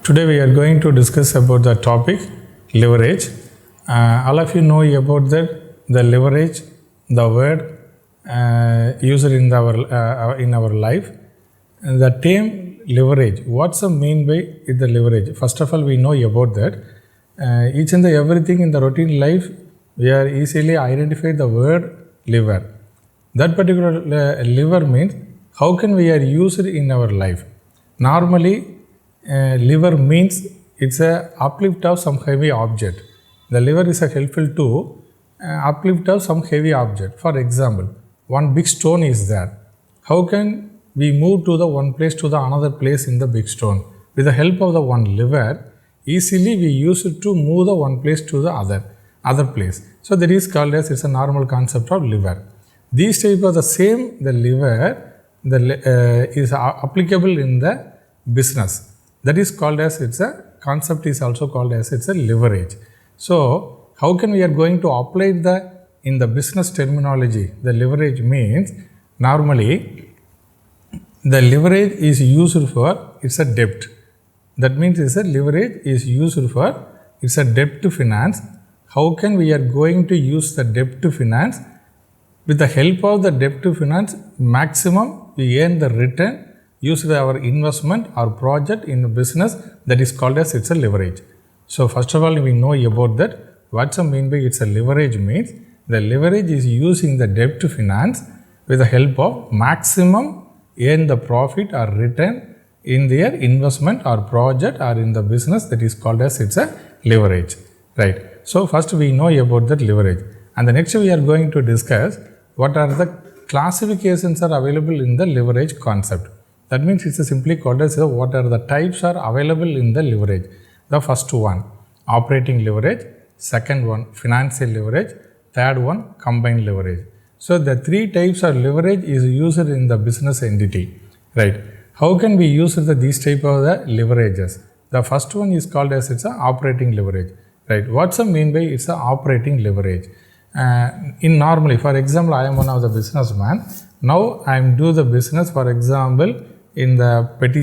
Today we are going to discuss about the topic leverage. All of you know about the leverage, the word used in our life. The term leverage, what's the mean by the leverage? First of all, we know about that. Each and everything in the routine life, we are easily identify the word lever. That particular lever means how can we are used in our life. Normally, lever means it's a uplift of some heavy object. The lever is a helpful to uplift of some heavy object. For example, one big stone is there. How can we move to the one place to the another place in the big stone? With the help of the one lever, easily we use it to move the one place to the other place. So that is called as it's a normal concept of lever. These type of the same the lever is applicable in the business. That is called as it's a concept is also called as it's a leverage. So how can we are going to apply in the business terminology? The leverage means normally the leverage is used for it's a debt. That means it's a leverage is used for it's a debt to finance. How can we are going to use the debt to finance? With the help of the debt to finance, maximum we earn the return use our investment or project in a business, that is called as it's a leverage. So first of all, we know about that. What's the mean by it's a leverage means the leverage is using the debt to finance with the help of maximum earn the profit or return in their investment or project or in the business, that is called as it's a leverage, right? So first we know about that leverage, and the next we are going to discuss what are the classifications are available in the leverage concept. That means it's simply called as what are the types are available in the leverage. The first one, operating leverage. Second one, financial leverage. Third one, combined leverage. So the three types of leverage is used in the business entity, right? How can we use these type of the leverages? The first one is called as it's a operating leverage, right? What's the mean by it's a operating leverage? In normally, for example, I am one of the businessman. Now I am do the business, for example, in the petty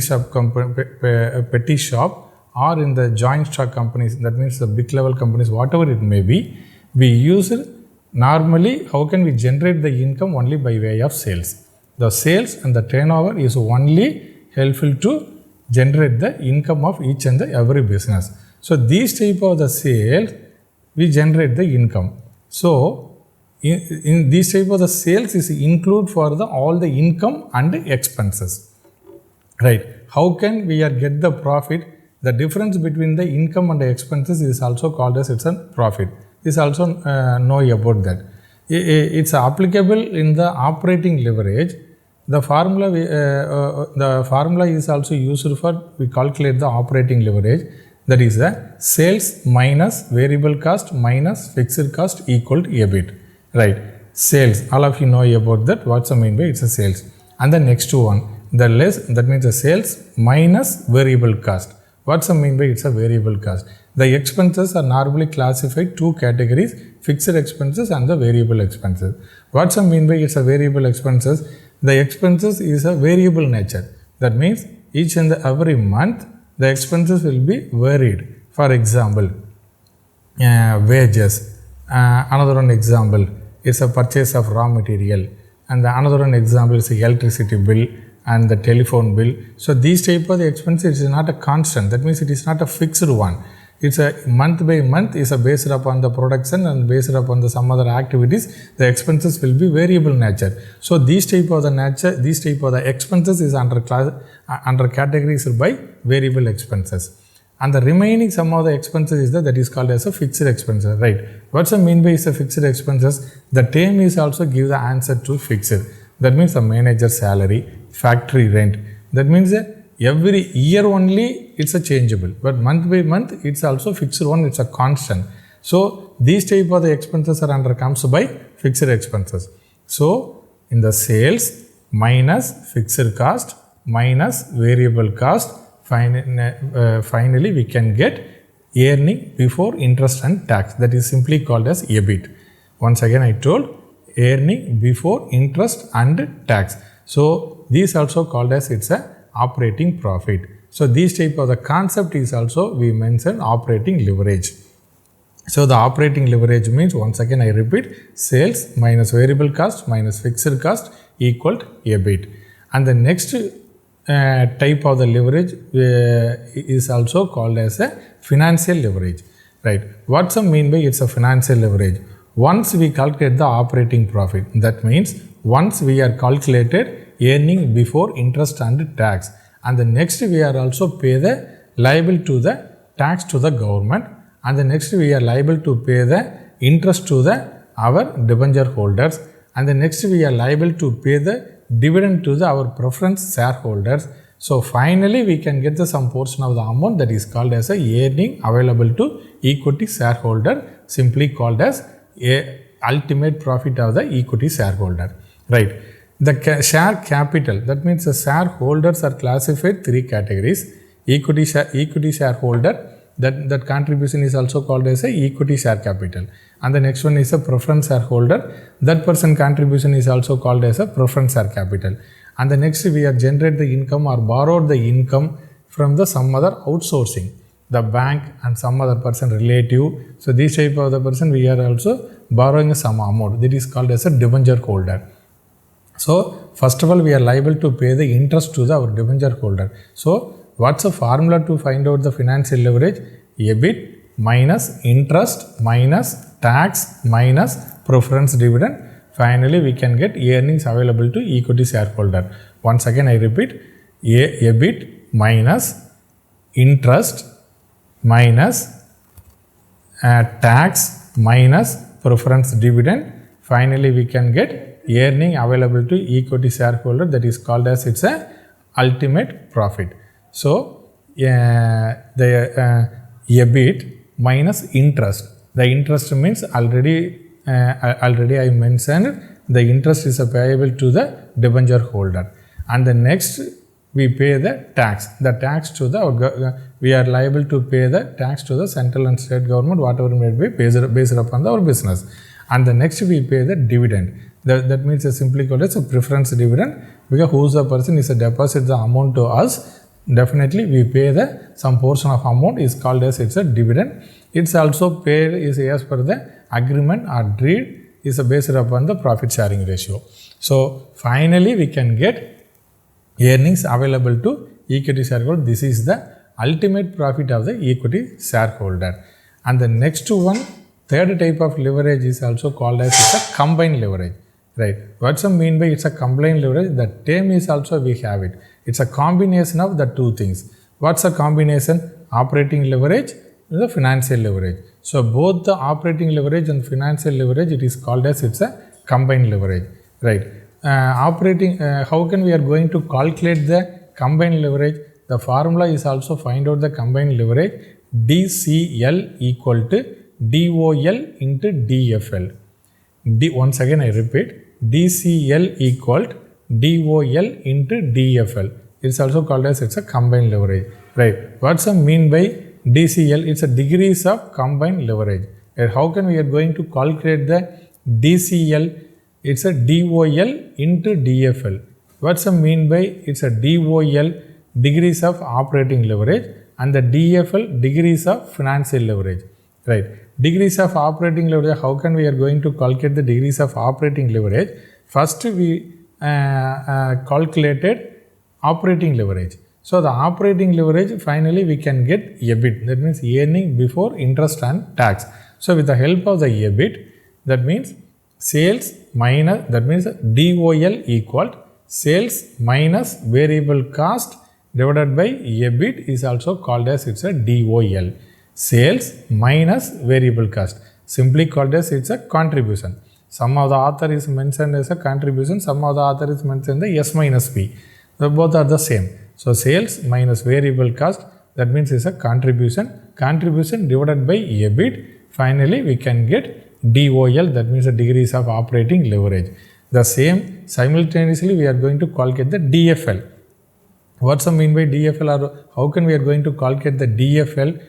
shop or in the joint stock companies, that means the big level companies, whatever it may be, we use it normally. How can we generate the income? Only by way of sales. The sales and the turnover is only helpful to generate the income of each and every business. So these type of the sales, we generate the income. So in these type of the sales is include for all the income and expenses, right? How can we get the profit? The difference between the income and the expenses is also called as it's a profit. Is also know about that. It's applicable in the operating leverage. The formula is also used for we calculate the operating leverage. That is the sales minus variable cost minus fixed cost equal to EBIT, right? Sales, all of you know about that. What's the mean by it's a sales. And the next one, the less, that means the sales minus variable cost. What's the mean by it's a variable cost? The expenses are normally classified two categories, fixed expenses and the variable expenses. What's the mean by it's a variable expenses? The expenses is a variable nature. That means each and every month the expenses will be varied. For example, wages. Another one example is a purchase of raw material, and the another one example is the electricity bill and the telephone bill. So these type of the expenses is not a constant. That means it is not a fixed one. It's a month by month is a based upon the production and based upon the some other activities. The expenses will be variable nature. So these type of the expenses is under categories by variable expenses. And the remaining some of the expenses is that is called as a fixed expenses, right? What's the mean by is a fixed expenses? The term is also give the answer to fixed. That means the manager salary, factory rent. That means that every year only it's a changeable, but month by month it's also fixed one, it's a constant. So these type of the expenses are under comes by fixed expenses. So in the sales minus fixed cost minus variable cost, finally we can get earning before interest and tax. That is simply called as EBIT. Once again I told earning before interest and tax. So these also called as it's a operating profit. So this type of the concept is also we mentioned operating leverage. So the operating leverage means, once again I repeat, sales minus variable cost minus fixed cost equal to EBIT. And the next type of the leverage is also called as a financial leverage, right? What's the mean by it's a financial leverage? Once we calculate the operating profit, that means once we are calculated earning before interest and tax, and the next we are also pay the liable to the tax to the government, and the next we are liable to pay the interest to our debenture holders, and the next we are liable to pay the dividend to our preference shareholders. So finally we can get some portion of the amount that is called as a earning available to equity shareholder, simply called as a ultimate profit of the equity shareholder, right? The share capital, that means the shareholders are classified 3 categories. Equity shareholder, that contribution is also called as a equity share capital, and the next one is a preference shareholder, that person contribution is also called as a preference share capital, and the next we are generate the income or borrowed the income from the some other outsourcing, the bank and some other person relative. So this type of the person we are also borrowing some amount, that is called as a debenture holder. So first of all we are liable to pay the interest to our debenture holder. So what's the formula to find out the financial leverage? EBIT minus interest minus tax minus preference dividend. Finally, we can get earnings available to equity shareholder. Once again, I repeat, EBIT minus interest minus tax minus preference dividend. Finally, we can get earning available to equity shareholder, that is called as it's a ultimate profit. So, the EBIT minus interest. The interest means already I mentioned the interest is payable to the debenture holder. And the next we pay the tax. The tax to the, we are liable to pay the tax to the central and state government, whatever may be based upon our business. And the next we pay the dividend. That means simply called as a preference dividend, because who's the person is a deposit the amount to us, definitely we pay the some portion of amount is called as it's a dividend. It's also paid is as per the agreement or deed is based upon the profit sharing ratio. So finally we can get earnings available to equity shareholder. This is the ultimate profit of the equity shareholder. And the next one, third type of leverage is also called as it's a combined leverage. Right. What's the mean by it's a combined leverage? The term is also we have it. It's a combination of the two things. What's a combination? Operating leverage and the financial leverage. So both the operating leverage and financial leverage, it is called as it's a combined leverage. Right. How can we are going to calculate the combined leverage? The formula is also find out the combined leverage. DCL equal to DOL into DFL. Once again I repeat, DCL equal to DOL into DFL. It's also called as it's a combined leverage. Right. What's the mean by DCL? It's a degrees of combined leverage. And how can we are going to calculate the DCL? It's a DOL into DFL. What's the mean by it's a DOL, degrees of operating leverage, and the DFL, degrees of financial leverage. Right. Degrees of operating leverage, how can we are going to calculate the degrees of operating leverage? First we calculated operating leverage. So the operating leverage, finally we can get EBIT, that means earning before interest and tax. So with the help of the EBIT, that means sales minus, that means DOL equal sales minus variable cost divided by EBIT is also called as it's a DOL. Sales minus variable cost, simply called as it's a contribution. Some of the author is mentioned as a contribution, some of the author is mentioned the S minus P. Both are the same. So sales minus variable cost, that means it's a contribution. Contribution divided by EBIT. Finally we can get DOL, that means the degrees of operating leverage. The same simultaneously we are going to calculate the DFL. What's the mean by DFL, or how can we are going to calculate the DFL?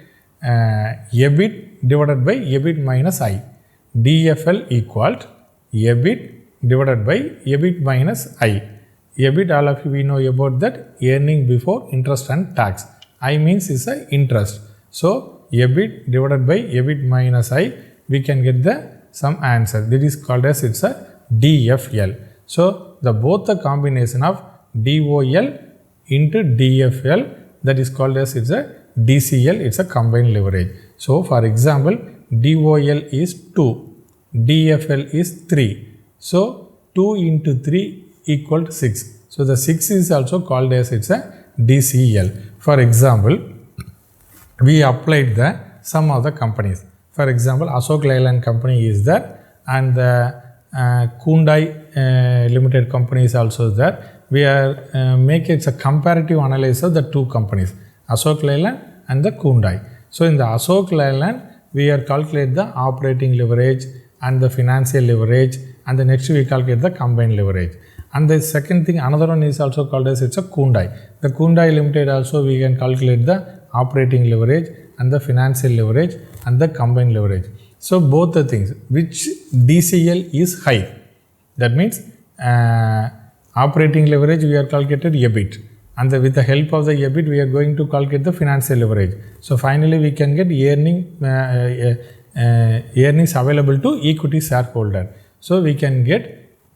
EBIT divided by EBIT minus I. DFL equal to EBIT divided by EBIT minus I. EBIT, all of you we know about that, earning before interest and tax. I means is a interest. So EBIT divided by EBIT minus I, we can get the some answer. That is called as it's a DFL. So both the combination of DOL into DFL, that is called as it's a DCL, it's a combined leverage. So for example, DOL is 2, DFL is 3. So 2 into 3 equal to 6. So the 6 is also called as it's a DCL. For example, we applied the some of the companies. For example, Ashok Leyland company is there, and the Hyundai Limited company is also there. We are making a comparative analysis of the two companies, Ashok Leyland and the Hyundai. So in the Ashok Leyland, we are calculate the operating leverage and the financial leverage, and the next we calculate the combined leverage. And the second thing, another one is also called as it's a Hyundai. The Hyundai Limited also we can calculate the operating leverage and the financial leverage and the combined leverage. So both the things, which DCL is high, that means operating leverage we are calculated EBIT, and with the help of the EBIT we are going to calculate the financial leverage. So finally we can get earnings available to equity shareholder. So we can get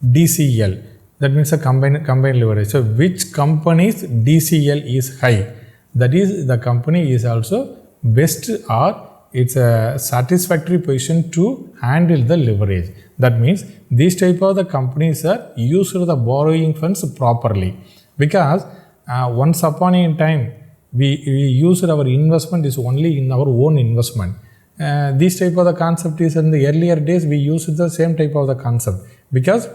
DCL, that means a combined leverage. So which company's DCL is high, that is the company is also best, or it's a satisfactory position to handle the leverage. That means these type of the companies are used the borrowing funds properly, because once upon a time we used our investment is only in our own investment. This type of the concept is in the earlier days we used the same type of the concept, because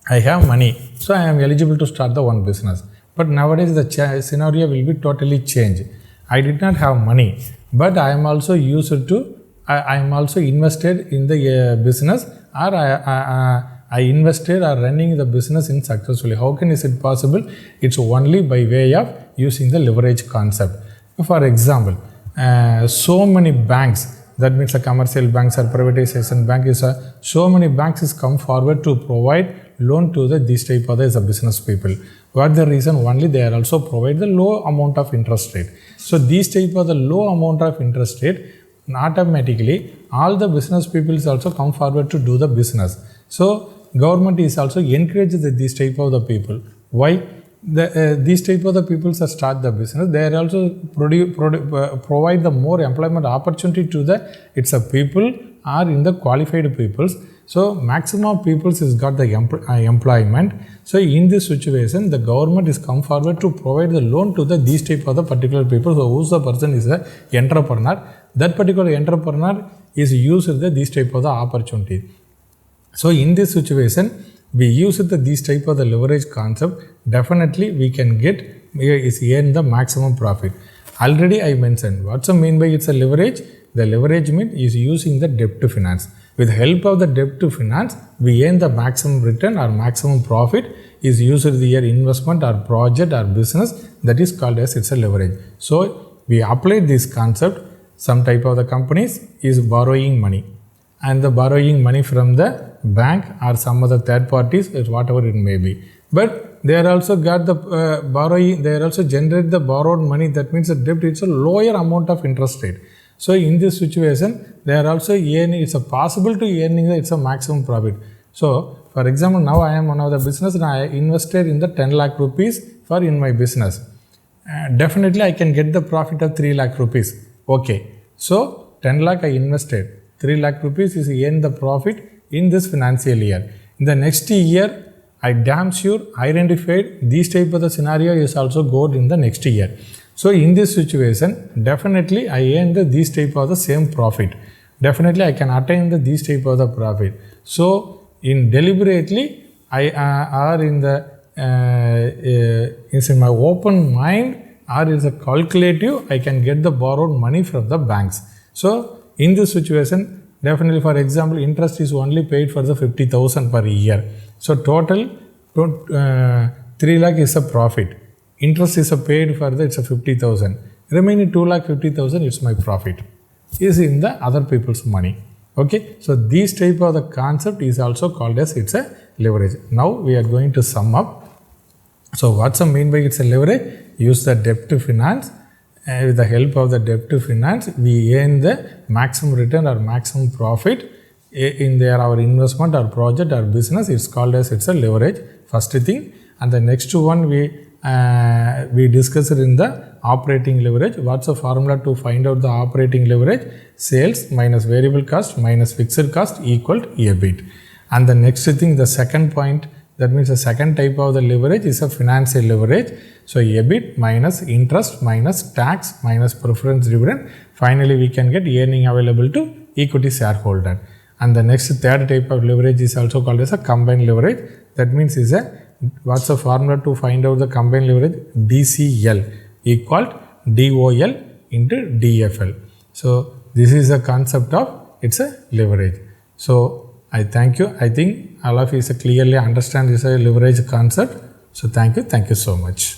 I have money, so I am eligible to start the one business. But nowadays the scenario will be totally changed. I did not have money, but I am also used to, I am also invested in the business, or I invested or running the business in successfully. How can is it possible? It's only by way of using the leverage concept. For example, so many banks, that means the commercial banks or privatization bank is so many banks is come forward to provide loan to these type of the business people. What the reason? Only they are also provide the low amount of interest rate. So these type of the low amount of interest rate, automatically all the business people is also come forward to do the business. So government is also encourage these type of the people. Why? These type of the people start the business. They are also provide the more employment opportunity to the it's a people are in the qualified peoples. So maximum peoples has got the employment. So in this situation, the government is come forward to provide the loan to these type of the particular people. So who's the person is the entrepreneur. That particular entrepreneur is used these type of the opportunity. So in this situation, we use these type of the leverage concept. Definitely we can get is earn the maximum profit. Already I mentioned what's the mean by it's a leverage. The leverage means is using the debt to finance. With the help of the debt to finance, we earn the maximum return or maximum profit is used your investment or project or business, that is called as it's a leverage. So we apply this concept. Some type of the companies is borrowing money, and the borrowing money from the bank or some other third parties, whatever it may be. But they are also got the borrowing, they are also generate the borrowed money. That means the debt is a lower amount of interest rate. So in this situation, they are also earning, it's a possible to earning it's a maximum profit. So for example, now I am one of the business and I invested in the 10 lakh rupees for in my business. Definitely I can get the profit of 3 lakh rupees. Okay. So 10 lakh I invested. 3 lakh rupees is earn the profit in this financial year. In the next year, I damn sure identified these type of the scenario is also good in the next year. So in this situation, definitely I earn these type of the same profit. Definitely I can attain these type of the profit. So in deliberately, I are in the is in my open mind or is a calculative, I can get the borrowed money from the banks. So in this situation, definitely for example, interest is only paid for the 50,000 per year. So total 3 lakh is a profit. Interest is paid for the it's a 50,000. Remaining 2,50,000 is my profit. Is in the other people's money. Okay. So this type of the concept is also called as it's a leverage. Now we are going to sum up. So what's the mean by it's a leverage? Use the debt to finance. with the help of the debt to finance, we earn the maximum return or maximum profit in our investment or project or business. It's called as it's a leverage, first thing. And the next one we discussed in the operating leverage. What's the formula to find out the operating leverage? Sales minus variable cost minus fixed cost equal to EBIT. And the next thing, the second point, that means the second type of the leverage is a financial leverage. So EBIT minus interest minus tax minus preference dividend. Finally, we can get earning available to equity shareholder. And the next third type of leverage is also called as a combined leverage. That means what's the formula to find out the combined leverage? DCL equal DOL into DFL. So this is the concept of it's a leverage. So I thank you. I think all of you clearly understand this leverage concept. So thank you so much.